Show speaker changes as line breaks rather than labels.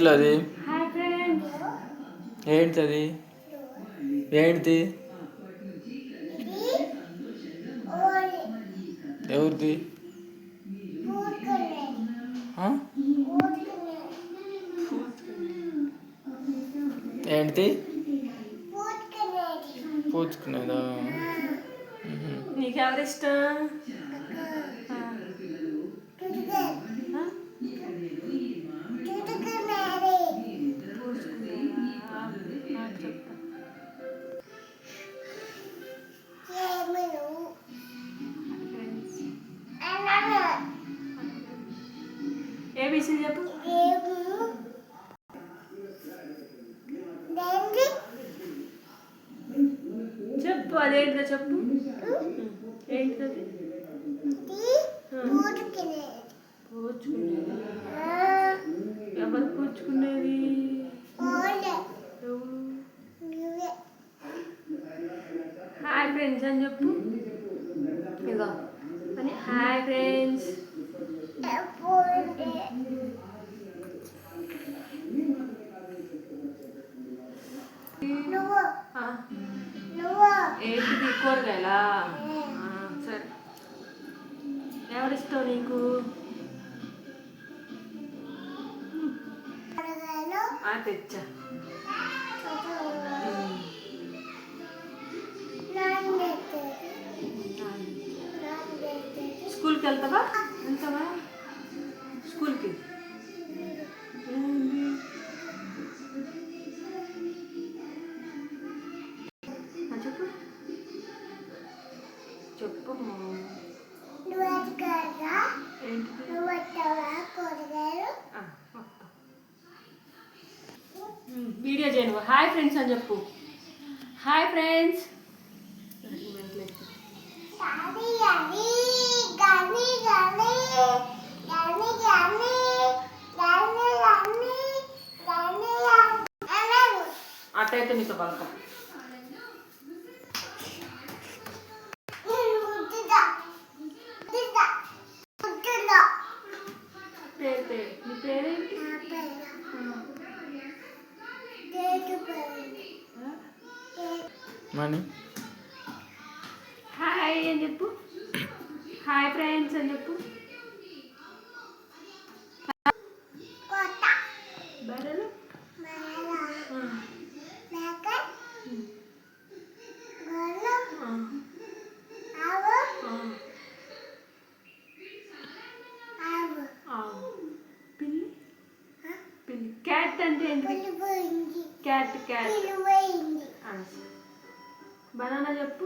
చేతిలో అది
hi friends.
ఏంటిది? ఏంటిది? ఎవరిది? ఏంటిది? పూచుకునేదా?
నీకెవరు ఇష్టం? ఏబీసీ చెప్పు. చెప్పు అదేంటిదో చెప్పు. ఏంటిది? పూచుకునేది. ఎవరు పూచుకునేది? హాయ్ ఫ్రెండ్స్ అని చెప్పు. ఇగో అని హాయ్ ఫ్రెండ్స్. ఏంటిది? కూరగాయలా? సరే, ఎవరిష్టం నీకు? తెచ్చా. స్కూల్కి వెళ్తావా? స్కూల్కి చెప్పు చెప్పు. వీడియో చేయను. హాయ్ ఫ్రెండ్స్ అని చెప్పు. Hi friends. అట్టయితే మీతో పలకం. నీ పేరేంటి?
మనీ.
హాయ్ అని చెప్పు. హాయ్ ఫ్రెండ్స్ అని చెప్పు. బర్రెలు పిల్లి. పిల్లి. క్యాట్ అంటే ఏంటి? క్యాట్. బనానా చెప్పు.